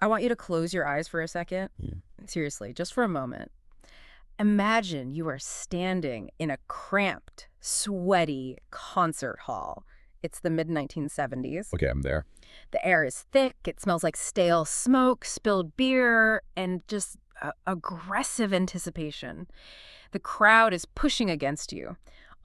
I want you to close your eyes for a second. Yeah. Seriously, just for a moment. Imagine you are standing in a cramped, sweaty concert hall. It's the mid-1970s. Okay, I'm there. The air is thick, it smells like stale smoke, spilled beer, and just aggressive anticipation. The crowd is pushing against you.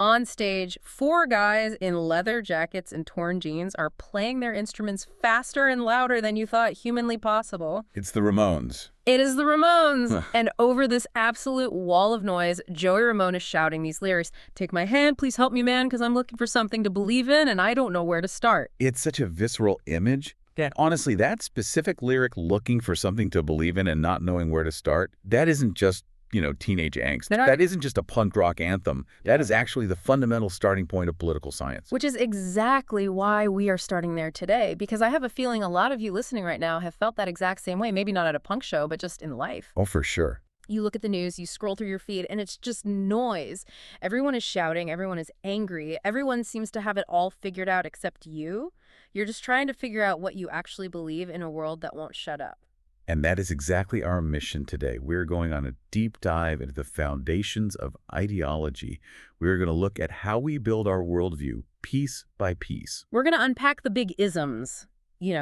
On stage, four guys in leather jackets and torn jeans are playing their instruments faster and louder than you thought humanly possible. It's the Ramones. It is the Ramones. And over this absolute wall of noise, Joey Ramone is shouting these lyrics. Take my hand, please help me, man, because I'm looking for something to believe in, and I don't know where to start. It's such a visceral image. That honestly, that specific lyric, looking for something to believe in and not knowing where to start, that isn't just, teenage angst. That isn't just a punk rock anthem. That is actually the fundamental starting point of political science. Which is exactly why we are starting there today, because I have a feeling a lot of you listening right now have felt that exact same way, maybe not at a punk show, but just in life. Oh, for sure. You look at the news, you scroll through your feed, and it's just noise. Everyone is shouting, everyone is angry, everyone seems to have it all figured out except you. You're just trying to figure out what you actually believe in a world that won't shut up. And that is exactly our mission today. We're going on a deep dive into the foundations of ideology. We're going to look at how we build our worldview piece by piece. We're going to unpack the big isms.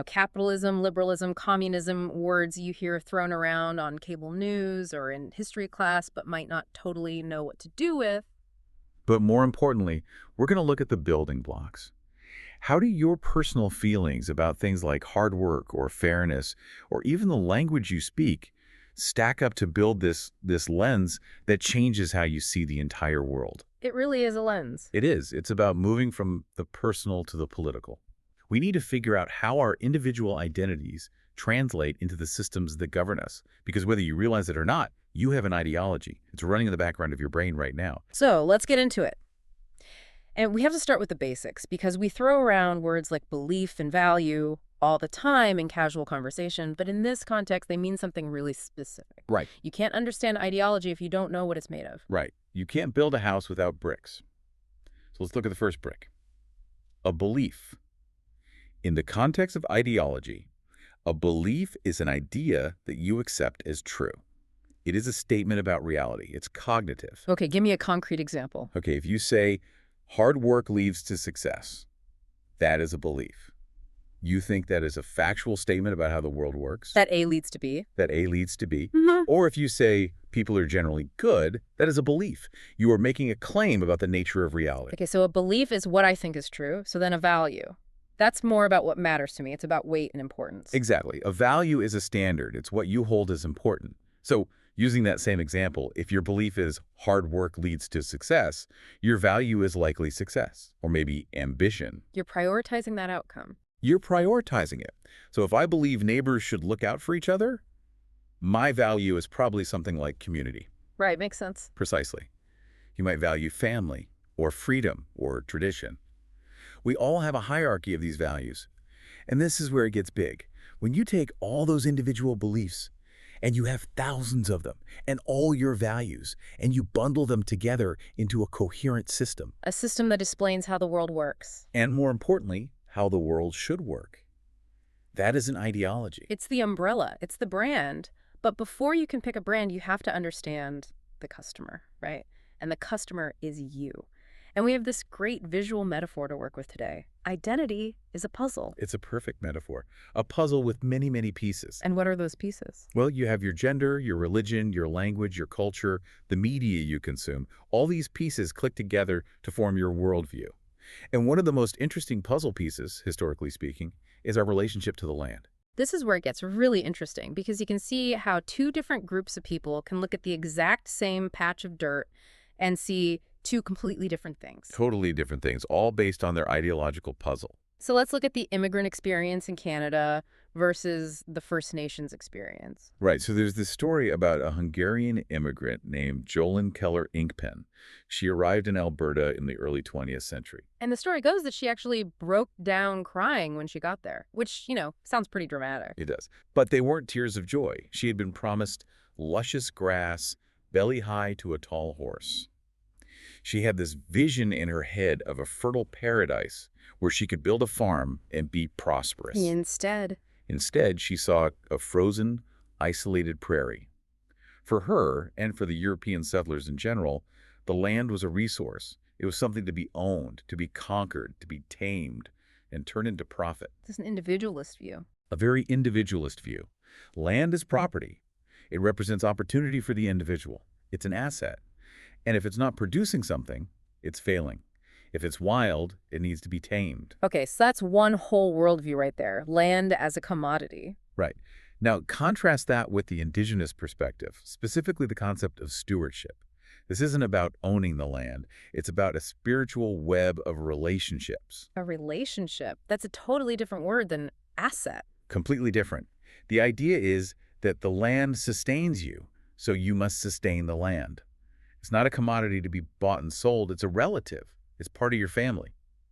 Capitalism, liberalism, communism, words you hear thrown around on cable news or in history class but might not totally know what to do with. But more importantly, we're going to look at the building blocks. How do your personal feelings about things like hard work or fairness, or even the language you speak, stack up to build this lens that changes how you see the entire world? It really is a lens. It is. It's about moving from the personal to the political. We need to figure out how our individual identities translate into the systems that govern us. Because whether you realize it or not, you have an ideology. It's running in the background of your brain right now. So let's get into it. And we have to start with the basics, because we throw around words like belief and value all the time in casual conversation, but in this context, they mean something really specific. Right. You can't understand ideology if you don't know what it's made of. Right. You can't build a house without bricks. So let's look at the first brick. A belief. In the context of ideology, a belief is an idea that you accept as true. It is a statement about reality. It's cognitive. Okay, give me a concrete example. Okay, if you say, hard work leads to success, that is a belief. You think that is a factual statement about how the world works. That A leads to B. That A leads to B. Mm-hmm. Or if you say people are generally good, that is a belief. You are making a claim about the nature of reality. Okay, so a belief is what I think is true, so then a value. That's more about what matters to me. It's about weight and importance. Exactly. A value is a standard. It's what you hold as important. So using that same example, if your belief is hard work leads to success, your value is likely success, or maybe ambition. You're prioritizing that outcome. You're prioritizing it. So if I believe neighbors should look out for each other, my value is probably something like community. Right, makes sense. Precisely. You might value family, or freedom, or tradition. We all have a hierarchy of these values. And this is where it gets big. When you take all those individual beliefs, and you have thousands of them, and all your values, and you bundle them together into a coherent system. A system that explains how the world works. And more importantly, how the world should work. That is an ideology. It's the umbrella. It's the brand. But before you can pick a brand, you have to understand the customer, right? And the customer is you. And we have this great visual metaphor to work with today. Identity is a puzzle. It's a perfect metaphor. A puzzle with many, many pieces. And what are those pieces? Well, you have your gender, your religion, your language, your culture, the media you consume. All these pieces click together to form your worldview. And one of the most interesting puzzle pieces, historically speaking, is our relationship to the land. This is where it gets really interesting, because you can see how two different groups of people can look at the exact same patch of dirt and see two completely different things. Totally different things, all based on their ideological puzzle. So let's look at the immigrant experience in Canada versus the First Nations experience. Right, so there's this story about a Hungarian immigrant named Jolyn Keller Inkpen. She arrived in Alberta in the early 20th century. And the story goes that she actually broke down crying when she got there, which, sounds pretty dramatic. It does. But they weren't tears of joy. She had been promised luscious grass, belly high to a tall horse. She had this vision in her head of a fertile paradise where she could build a farm and be prosperous. Instead, Instead, she saw a frozen, isolated prairie. For her, and for the European settlers in general, the land was a resource. It was something to be owned, to be conquered, to be tamed, and turned into profit. This is an individualist view. A very individualist view. Land is property. It represents opportunity for the individual. It's an asset. And if it's not producing something, it's failing. If it's wild, it needs to be tamed. Okay, so that's one whole worldview right there. Land as a commodity. Right. Now, contrast that with the indigenous perspective, specifically the concept of stewardship. This isn't about owning the land. It's about a spiritual web of relationships. A relationship. That's a totally different word than asset. Completely different. The idea is that the land sustains you, so you must sustain the land. It's not a commodity to be bought and sold. It's a relative. It's part of your family.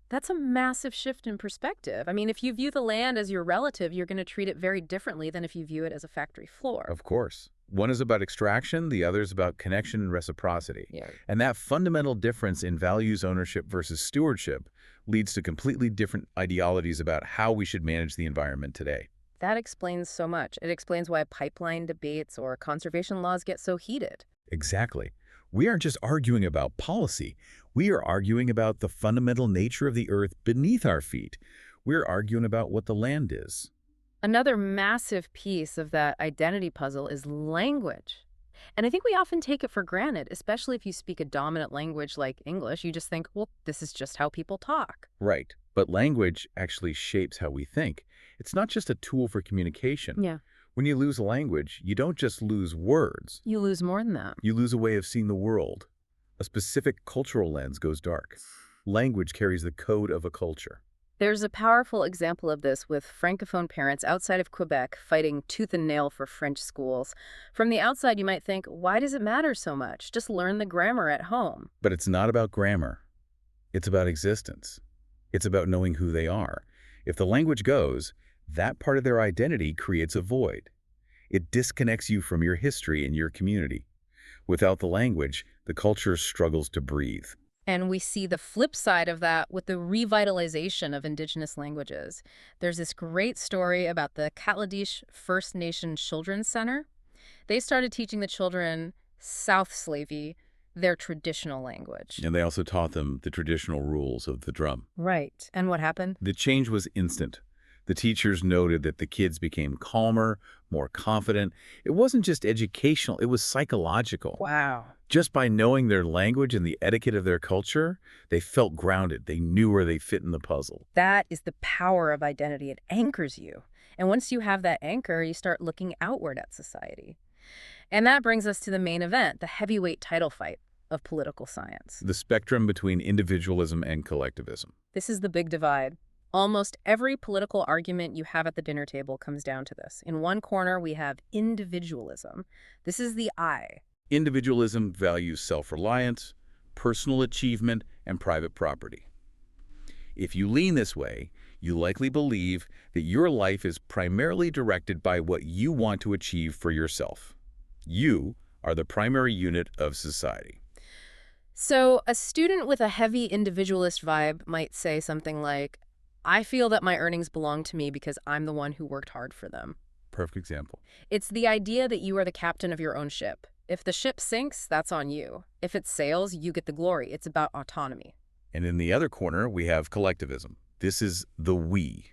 That's a massive shift in perspective. I mean, if you view the land as your relative, you're going to treat it very differently than if you view it as a factory floor. Of course. One is about extraction, the other is about connection and reciprocity. Yeah. And that fundamental difference in values ownership versus stewardship leads to completely different ideologies about how we should manage the environment today. That explains so much. It explains why pipeline debates or conservation laws get so heated. Exactly. We aren't just arguing about policy. We are arguing about the fundamental nature of the earth beneath our feet. We're arguing about what the land is. Another massive piece of that identity puzzle is language. And I think we often take it for granted, especially if you speak a dominant language like English. You just think, well, this is just how people talk. Right. But language actually shapes how we think. It's not just a tool for communication. Yeah. When you lose a language, you don't just lose words. You lose more than that. You lose a way of seeing the world. A specific cultural lens goes dark. Language carries the code of a culture. There's a powerful example of this with Francophone parents outside of Quebec fighting tooth and nail for French schools. From the outside, you might think, why does it matter so much? Just learn the grammar at home. But it's not about grammar. It's about existence. It's about knowing who they are. If the language goes, that part of their identity creates a void. It disconnects you from your history and your community. Without the language, the culture struggles to breathe. And we see the flip side of that with the revitalization of Indigenous languages. There's this great story about the Katladich First Nation Children's Center. They started teaching the children South Slavey, their traditional language. And they also taught them the traditional rules of the drum. Right. And what happened? The change was instant. The teachers noted that the kids became calmer, more confident. It wasn't just educational, it was psychological. Wow. Just by knowing their language and the etiquette of their culture, they felt grounded. They knew where they fit in the puzzle. That is the power of identity. It anchors you. And once you have that anchor, you start looking outward at society. And that brings us to the main event, the heavyweight title fight of political science. The spectrum between individualism and collectivism. This is the big divide. Almost every political argument you have at the dinner table comes down to this. In one corner, we have individualism. This is the I. Individualism values self-reliance, personal achievement, and private property. If you lean this way, you likely believe that your life is primarily directed by what you want to achieve for yourself. You are the primary unit of society. So a student with a heavy individualist vibe might say something like, I feel that my earnings belong to me because I'm the one who worked hard for them. Perfect example. It's the idea that you are the captain of your own ship. If the ship sinks, that's on you. If it sails, you get the glory. It's about autonomy. And in the other corner, we have collectivism. This is the we.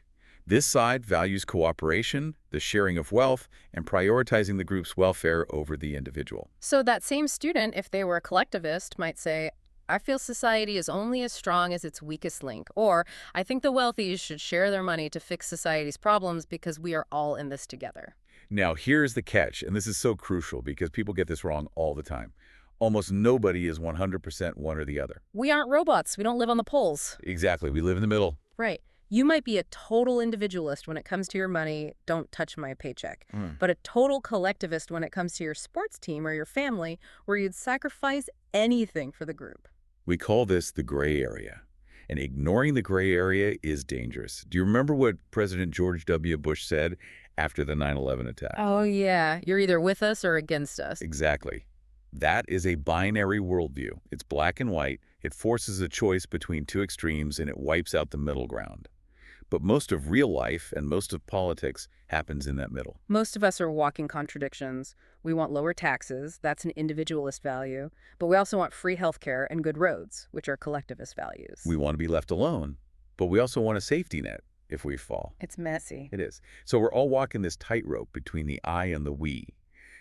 This side values cooperation, the sharing of wealth, and prioritizing the group's welfare over the individual. So that same student, if they were a collectivist, might say, I feel society is only as strong as its weakest link. Or, I think the wealthy should share their money to fix society's problems because we are all in this together. Now, here's the catch, and this is so crucial because people get this wrong all the time. Almost nobody is 100% one or the other. We aren't robots. We don't live on the poles. Exactly. We live in the middle. Right. You might be a total individualist when it comes to your money, don't touch my paycheck. But a total collectivist when it comes to your sports team or your family, where you'd sacrifice anything for the group. We call this the gray area. And ignoring the gray area is dangerous. Do you remember what President George W. Bush said after the 9/11 attack? Oh, yeah. You're either with us or against us. Exactly. That is a binary worldview. It's black and white. It forces a choice between two extremes, and it wipes out the middle ground. But most of real life and most of politics happens in that middle. Most of us are walking contradictions. We want lower taxes, that's an individualist value, but we also want free healthcare and good roads, which are collectivist values. We want to be left alone, but we also want a safety net if we fall. It's messy. It is. So we're all walking this tightrope between the I and the we.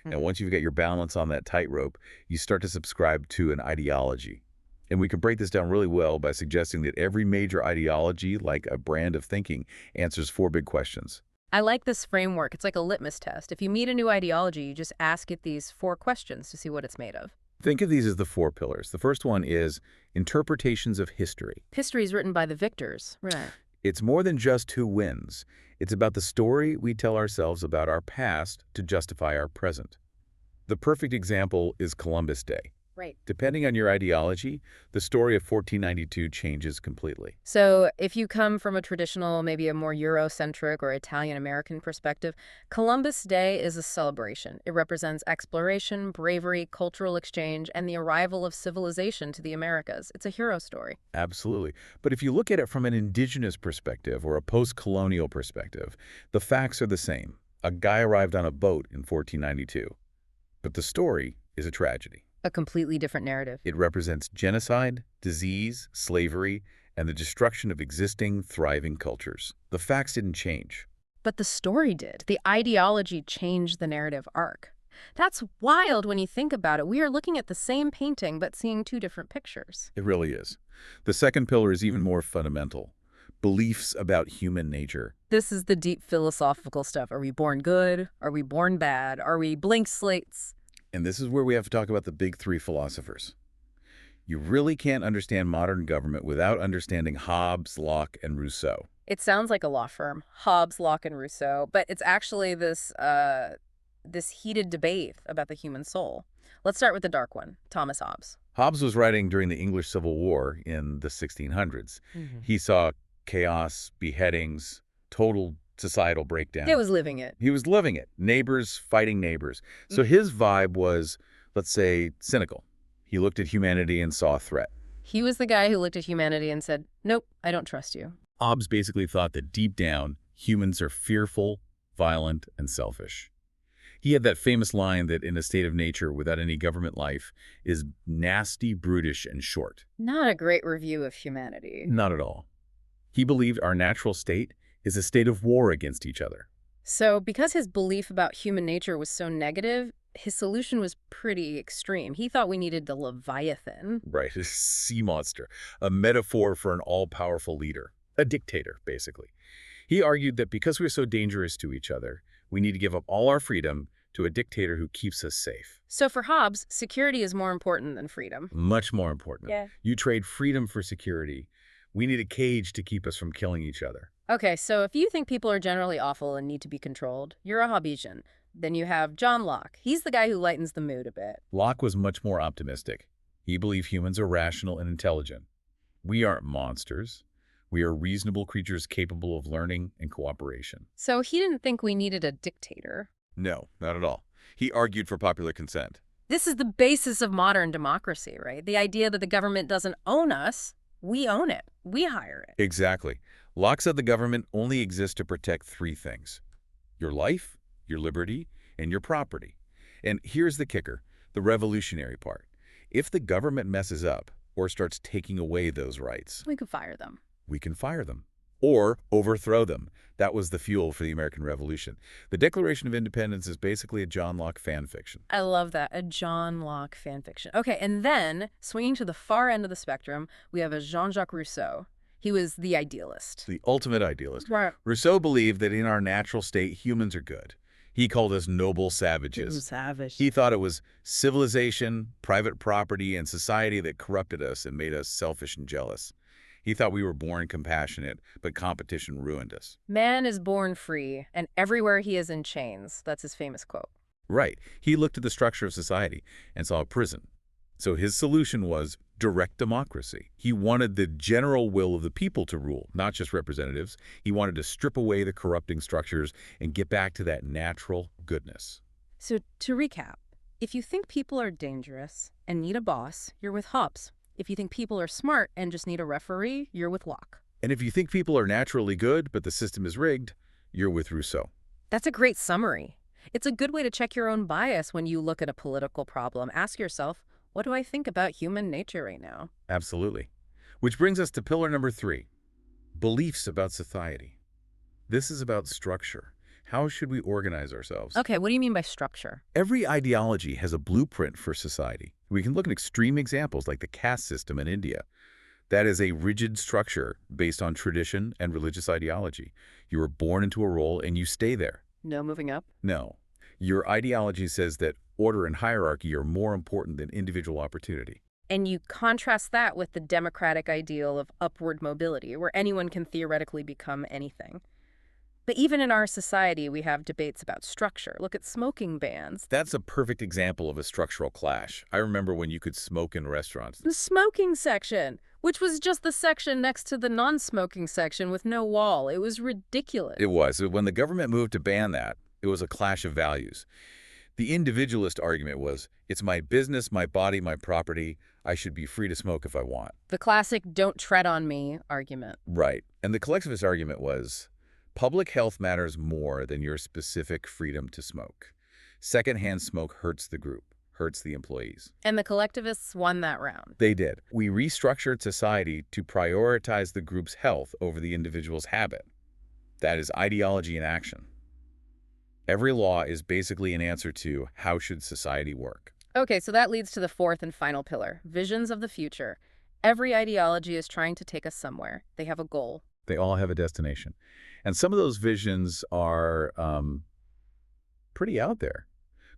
And once you've got your balance on that tightrope, you start to subscribe to an ideology. And we can break this down really well by suggesting that every major ideology, like a brand of thinking, answers 4 big questions. I like this framework. It's like a litmus test. If you meet a new ideology, you just ask it these 4 questions to see what it's made of. Think of these as the 4 pillars. The first one is interpretations of history. History is written by the victors. Right. It's more than just who wins. It's about the story we tell ourselves about our past to justify our present. The perfect example is Columbus Day. Right. Depending on your ideology, the story of 1492 changes completely. So if you come from a traditional, maybe a more Eurocentric or Italian-American perspective, Columbus Day is a celebration. It represents exploration, bravery, cultural exchange, and the arrival of civilization to the Americas. It's a hero story. Absolutely. But if you look at it from an indigenous perspective or a post-colonial perspective, the facts are the same. A guy arrived on a boat in 1492. But the story is a tragedy. A completely different narrative. It represents genocide, disease, slavery, and the destruction of existing, thriving cultures. The facts didn't change. But the story did. The ideology changed the narrative arc. That's wild when you think about it. We are looking at the same painting but seeing 2 different pictures. It really is. The second pillar is even more fundamental. Beliefs about human nature. This is the deep philosophical stuff. Are we born good? Are we born bad? Are we blank slates? And this is where we have to talk about the big 3 philosophers. You really can't understand modern government without understanding Hobbes, Locke, and Rousseau. It sounds like a law firm, Hobbes, Locke, and Rousseau, but it's actually this heated debate about the human soul. Let's start with the dark one, Thomas Hobbes. Hobbes was writing during the English Civil War in the 1600s. He saw chaos, beheadings, total societal breakdown. He was living it. He was living it. Neighbors fighting neighbors. So his vibe was, let's say, cynical. He looked at humanity and saw a threat. He was the guy who looked at humanity and said, nope, I don't trust you. Hobbes basically thought that deep down, humans are fearful, violent, and selfish. He had that famous line that in a state of nature without any government life is nasty, brutish, and short. Not a great review of humanity. Not at all. He believed our natural state is a state of war against each other. So because his belief about human nature was so negative, his solution was pretty extreme. He thought we needed the Leviathan. Right, a sea monster, a metaphor for an all-powerful leader, a dictator, basically. He argued that because we're so dangerous to each other, we need to give up all our freedom to a dictator who keeps us safe. So for Hobbes, security is more important than freedom. Much more important. Yeah. You trade freedom for security. We need a cage to keep us from killing each other. Okay, so if you think people are generally awful and need to be controlled, you're a Hobbesian. Then you have John Locke. He's the guy who lightens the mood a bit. Locke was much more optimistic. He believed humans are rational and intelligent. We aren't monsters. We are reasonable creatures capable of learning and cooperation. So he didn't think we needed a dictator. No, not at all. He argued for popular consent. This is the basis of modern democracy, right? The idea that the government doesn't own us, we own it. We hire it. Exactly. Locke said the government only exists to protect 3 things: your life, your liberty, and your property. And here's the kicker, the revolutionary part. If the government messes up or starts taking away those rights, We could fire them. we can fire them or overthrow them. That was the fuel for the American Revolution. The Declaration of Independence is basically a John Locke fan fiction. I love that, a John Locke fan fiction. Okay, and then, swinging to the far end of the spectrum, we have a Jean-Jacques Rousseau. He was the idealist. The ultimate idealist. Right. Rousseau believed that in our natural state, humans are good. He called us noble savages. Savage. He thought it was civilization, private property, and society that corrupted us and made us selfish and jealous. He thought we were born compassionate, but competition ruined us. Man is born free, and everywhere he is in chains. That's his famous quote. Right. He looked at the structure of society and saw a prison. So his solution was direct democracy. He wanted the general will of the people to rule, not just representatives. He wanted to strip away the corrupting structures and get back to that natural goodness. So to recap, if you think people are dangerous and need a boss, you're with Hobbes. If you think people are smart and just need a referee, you're with Locke. And if you think people are naturally good, but the system is rigged, you're with Rousseau. That's a great summary. It's a good way to check your own bias when you look at a political problem. Ask yourself, what do I think about human nature right now? Absolutely. Which brings us to pillar number 3, beliefs about society. This is about structure. How should we organize ourselves? Okay, what do you mean by structure? Every ideology has a blueprint for society. We can look at extreme examples like the caste system in India. That is a rigid structure based on tradition and religious ideology. You are born into a role and you stay there. No moving up? No. Your ideology says that order and hierarchy are more important than individual opportunity. And you contrast that with the democratic ideal of upward mobility, where anyone can theoretically become anything. But even in our society, we have debates about structure. Look at smoking bans. That's a perfect example of a structural clash. I remember when you could smoke in restaurants. The smoking section, which was just the section next to the non-smoking section with no wall. It was ridiculous. It was. When the government moved to ban that, it was a clash of values. The individualist argument was, it's my business, my body, my property. I should be free to smoke if I want. The classic "don't tread on me" argument. Right. And the collectivist argument was, public health matters more than your specific freedom to smoke. Secondhand smoke hurts the group, hurts the employees. And the collectivists won that round. They did. We restructured society to prioritize the group's health over the individual's habit. That is ideology in action. Every law is basically an answer to how should society work. Okay, so that leads to the fourth and final pillar, visions of the future. Every ideology is trying to take us somewhere. They have a goal. They all have a destination. And some of those visions are pretty out there.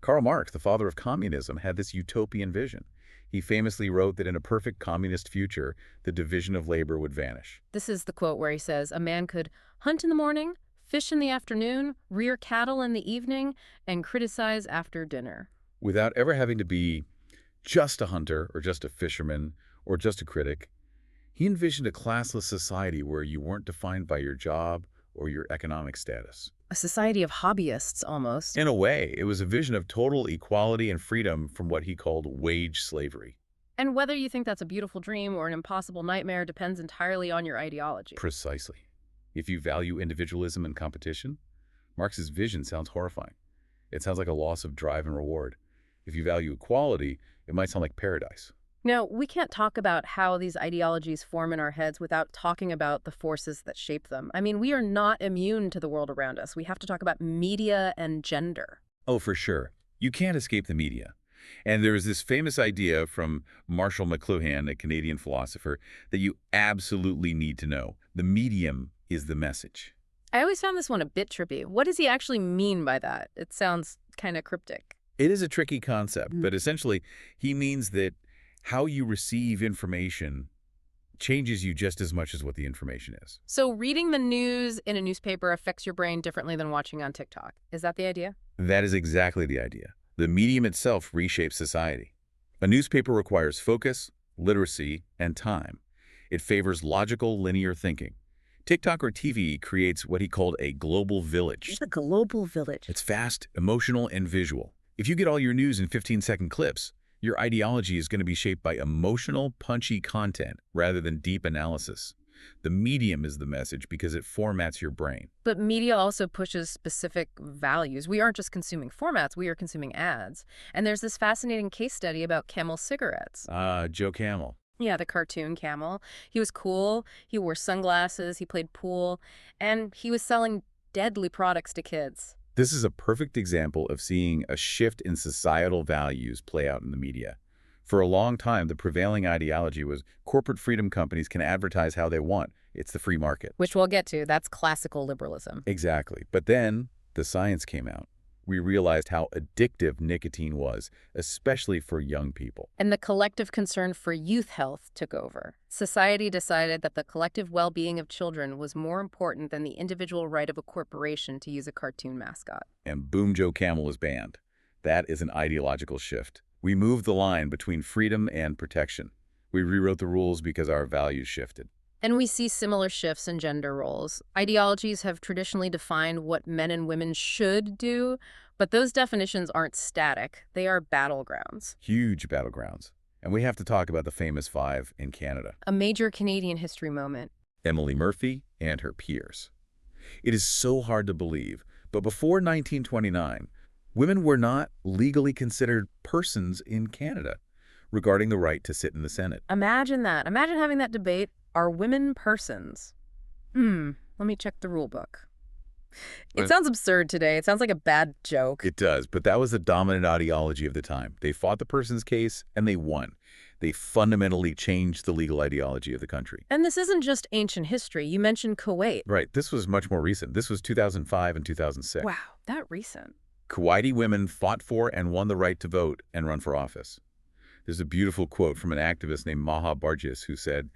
Karl Marx, the father of communism, had this utopian vision. He famously wrote that in a perfect communist future, the division of labor would vanish. This is the quote where he says, a man could hunt in the morning, fish in the afternoon, rear cattle in the evening, and criticize after dinner. Without ever having to be just a hunter or just a fisherman or just a critic, he envisioned a classless society where you weren't defined by your job or your economic status. A society of hobbyists, almost. In a way, it was a vision of total equality and freedom from what he called wage slavery. And whether you think that's a beautiful dream or an impossible nightmare depends entirely on your ideology. Precisely. If you value individualism and competition, Marx's vision sounds horrifying. It sounds like a loss of drive and reward. If you value equality, it might sound like paradise. Now, we can't talk about how these ideologies form in our heads without talking about the forces that shape them. I mean, we are not immune to the world around us. We have to talk about media and gender. Oh, for sure. You can't escape the media. And there's this famous idea from Marshall McLuhan, a Canadian philosopher, that you absolutely need to know. The medium is the message. I always found this one a bit trippy. What does he actually mean by that? It sounds kind of cryptic. It is a tricky concept, but essentially he means that how you receive information changes you just as much as what the information is. So reading the news in a newspaper affects your brain differently than watching on TikTok. Is that the idea? That is exactly the idea. The medium itself reshapes society. A newspaper requires focus, literacy, and time. It favors logical, linear thinking. TikTok or TV creates what he called a global village. The global village. It's fast, emotional, and visual. If you get all your news in 15-second clips, your ideology is going to be shaped by emotional, punchy content rather than deep analysis. The medium is the message because it formats your brain. But media also pushes specific values. We aren't just consuming formats, we are consuming ads. And there's this fascinating case study about Camel cigarettes. Joe Camel. Yeah, the cartoon Camel. He was cool, he wore sunglasses, he played pool, and he was selling deadly products to kids. This is a perfect example of seeing a shift in societal values play out in the media. For a long time, the prevailing ideology was corporate freedom companies can advertise how they want. It's the free market. Which we'll get to. That's classical liberalism. Exactly. But then the science came out. We realized how addictive nicotine was, especially for young people. And the collective concern for youth health took over. Society decided that the collective well-being of children was more important than the individual right of a corporation to use a cartoon mascot. And boom, Joe Camel is banned. That is an ideological shift. We moved the line between freedom and protection. We rewrote the rules because our values shifted. And we see similar shifts in gender roles. Ideologies have traditionally defined what men and women should do, but those definitions aren't static. They are battlegrounds. Huge battlegrounds. And we have to talk about the famous 5 in Canada. A major Canadian history moment. Emily Murphy and her peers. It is so hard to believe, but before 1929, women were not legally considered persons in Canada regarding the right to sit in the Senate. Imagine that. Imagine having that debate. Are women persons? Let me check the rule book. It sounds absurd today. It sounds like a bad joke. It does, but that was the dominant ideology of the time. They fought the person's case, and they won. They fundamentally changed the legal ideology of the country. And this isn't just ancient history. You mentioned Kuwait. Right. This was much more recent. This was 2005 and 2006. Wow, that recent. Kuwaiti women fought for and won the right to vote and run for office. There's a beautiful quote from an activist named Maha Bargis who said,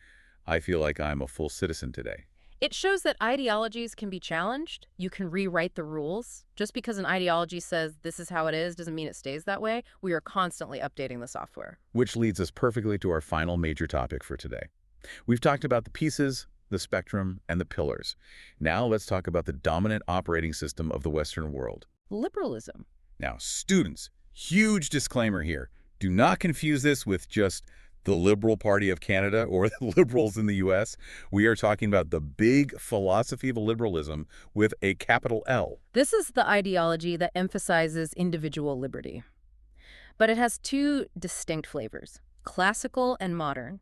"I feel like I'm a full citizen today." It shows that ideologies can be challenged. You can rewrite the rules. Just because an ideology says this is how it is doesn't mean it stays that way. We are constantly updating the software. Which leads us perfectly to our final major topic for today. We've talked about the pieces, the spectrum, and the pillars. Now let's talk about the dominant operating system of the Western world. Liberalism. Now, students, huge disclaimer here. Do not confuse this with just the Liberal Party of Canada or the liberals in the U.S. We are talking about the big philosophy of liberalism with a capital L. This is the ideology that emphasizes individual liberty. But it has two distinct flavors, classical and modern.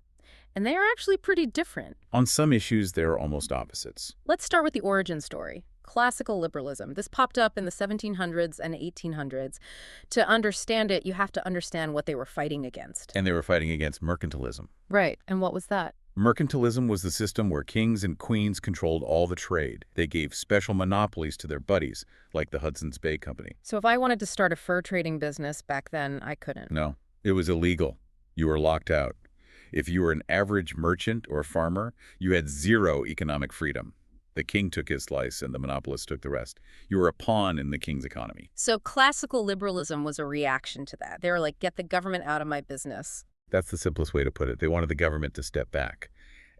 And they are actually pretty different. On some issues, they're almost opposites. Let's start with the origin story. Classical liberalism. This popped up in the 1700s and 1800s. To understand it, you have to understand what they were fighting against. And they were fighting against mercantilism. Right. And what was that? Mercantilism was the system where kings and queens controlled all the trade. They gave special monopolies to their buddies, like the Hudson's Bay Company. So if I wanted to start a fur trading business back then, I couldn't. No, it was illegal. You were locked out. If you were an average merchant or farmer, you had zero economic freedom. The king took his slice and the monopolist took the rest. You were a pawn in the king's economy. So classical liberalism was a reaction to that. They were like, get the government out of my business. That's the simplest way to put it. They wanted the government to step back.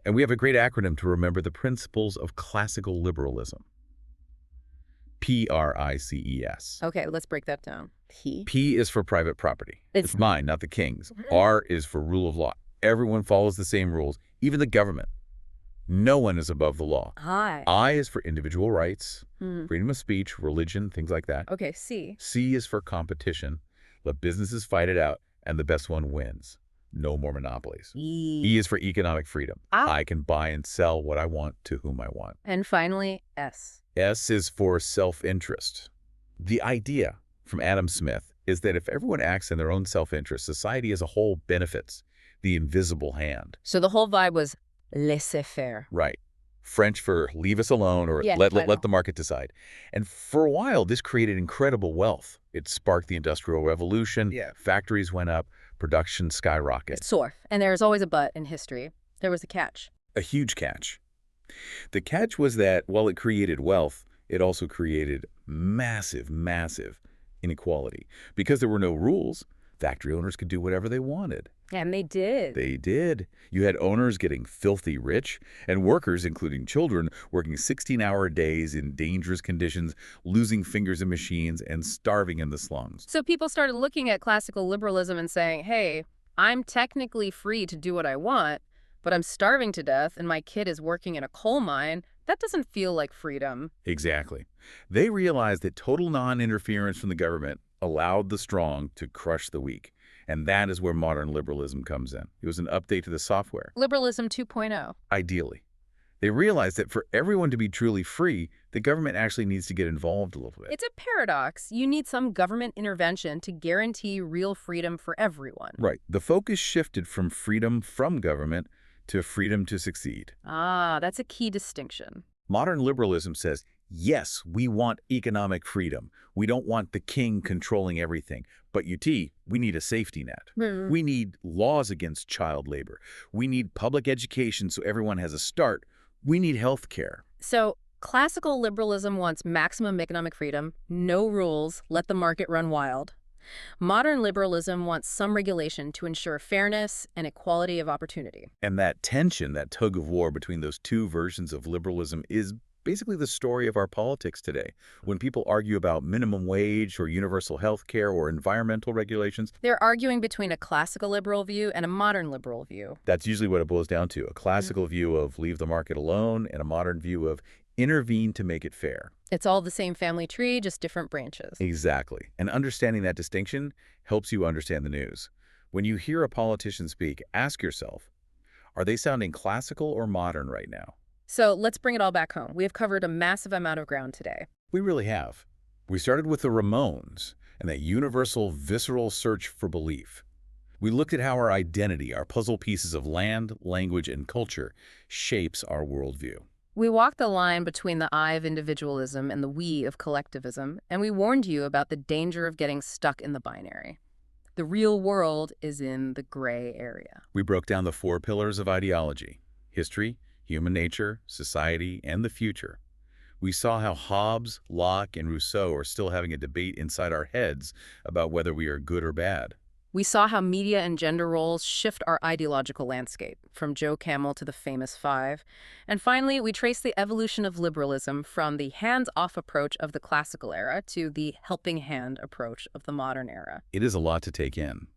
And we have a great acronym to remember the principles of classical liberalism. PRICES. Okay, let's break that down. P is for private property. It's mine, not the king's. R is for rule of law. Everyone follows the same rules, even the government. No one is above the law. I is for individual rights, freedom of speech, religion, things like that. Okay, C. C is for competition. Let businesses fight it out, and the best one wins. No more monopolies. E is for economic freedom. I can buy and sell what I want to whom I want. And finally, S. S is for self-interest. The idea from Adam Smith is that if everyone acts in their own self-interest, society as a whole benefits. The invisible hand. So the whole vibe was laissez-faire. Right. French for leave us alone or let the market decide. And for a while, this created incredible wealth. It sparked the Industrial Revolution. Factories went up. Production skyrocketed. Sure. And there's always a but in history. There was a catch. A huge catch. The catch was that while it created wealth, it also created massive, massive inequality. Because there were no rules, factory owners could do whatever they wanted. And they did. They did. You had owners getting filthy rich and workers, including children, working 16-hour days in dangerous conditions, losing fingers in machines, and starving in the slums. So people started looking at classical liberalism and saying, hey, I'm technically free to do what I want, but I'm starving to death and my kid is working in a coal mine. That doesn't feel like freedom. Exactly. They realized that total non-interference from the government allowed the strong to crush the weak. And that is where modern liberalism comes in. It was an update to the software. Liberalism 2.0. Ideally. They realized that for everyone to be truly free, the government actually needs to get involved a little bit. It's a paradox. You need some government intervention to guarantee real freedom for everyone. Right. The focus shifted from freedom from government to freedom to succeed. That's a key distinction. Modern liberalism says, yes, we want economic freedom. We don't want the king controlling everything. But we need a safety net. We need laws against child labor. We need public education so everyone has a start. We need health care. So classical liberalism wants maximum economic freedom, no rules, let the market run wild. Modern liberalism wants some regulation to ensure fairness and equality of opportunity. And that tension, that tug of war between those two versions of liberalism is basically the story of our politics today. When people argue about minimum wage or universal health care or environmental regulations, They're arguing between a classical liberal view and a modern liberal view. that's usually what it boils down to. A classical view of leave the market alone and a modern view of intervene to make it fair. It's all the same family tree, just different branches. Exactly. And understanding that distinction helps you understand the news. When you hear a politician speak, ask yourself, are they sounding classical or modern right now? So let's bring it all back home. We have covered a massive amount of ground today. We really have. We started with the Ramones and that universal, visceral search for belief. We looked at how our identity, our puzzle pieces of land, language, and culture, shapes our worldview. We walked the line between the I of individualism and the we of collectivism, and we warned you about the danger of getting stuck in the binary. The real world is in the gray area. We broke down the 4 pillars of ideology: history, human nature, society, and the future. We saw how Hobbes, Locke, and Rousseau are still having a debate inside our heads about whether we are good or bad. We saw how media and gender roles shift our ideological landscape, from Joe Camel to the famous Five. And finally, we traced the evolution of liberalism from the hands-off approach of the classical era to the helping hand approach of the modern era. It is a lot to take in.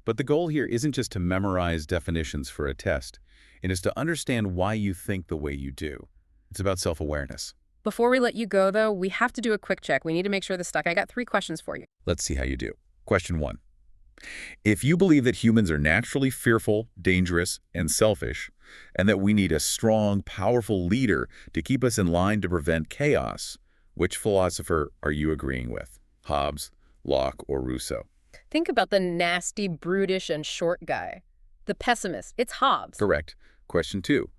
But the goal here isn't just to memorize definitions for a test. It is to understand why you think the way you do. It's about self-awareness. Before we let you go, though, we have to do a quick check. We need to make sure this stuck. I got 3 questions for you. Let's see how you do. Question 1. If you believe that humans are naturally fearful, dangerous, and selfish, and that we need a strong, powerful leader to keep us in line to prevent chaos, which philosopher are you agreeing with? Hobbes, Locke, or Rousseau? Think about the nasty, brutish, and short guy. The pessimist. It's Hobbes. Correct. Question 2.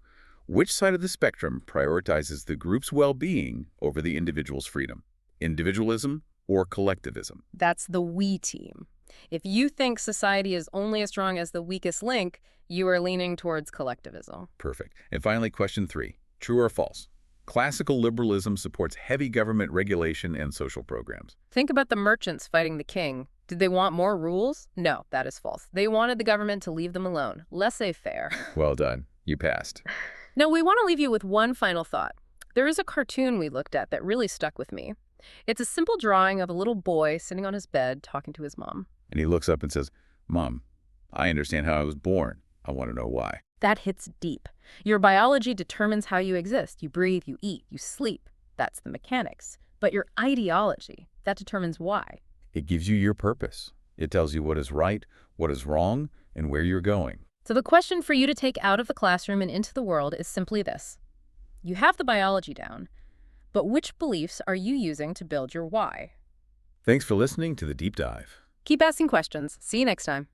Which side of the spectrum prioritizes the group's well-being over the individual's freedom? Individualism or collectivism? That's the we team. If you think society is only as strong as the weakest link, you are leaning towards collectivism. Perfect. And finally, question 3. True or false? Classical liberalism supports heavy government regulation and social programs. Think about the merchants fighting the king. Did they want more rules? No, that is false. They wanted the government to leave them alone. Laissez-faire. Well done. You passed. Now, we want to leave you with one final thought. There is a cartoon we looked at that really stuck with me. It's a simple drawing of a little boy sitting on his bed talking to his mom. And he looks up and says, Mom, I understand how I was born. I want to know why. That hits deep. Your biology determines how you exist. You breathe, you eat, you sleep. That's the mechanics. But your ideology, that determines why. It gives you your purpose. It tells you what is right, what is wrong, and where you're going. So the question for you to take out of the classroom and into the world is simply this. You have the biology down, but which beliefs are you using to build your why? Thanks for listening to The Deep Dive. Keep asking questions. See you next time.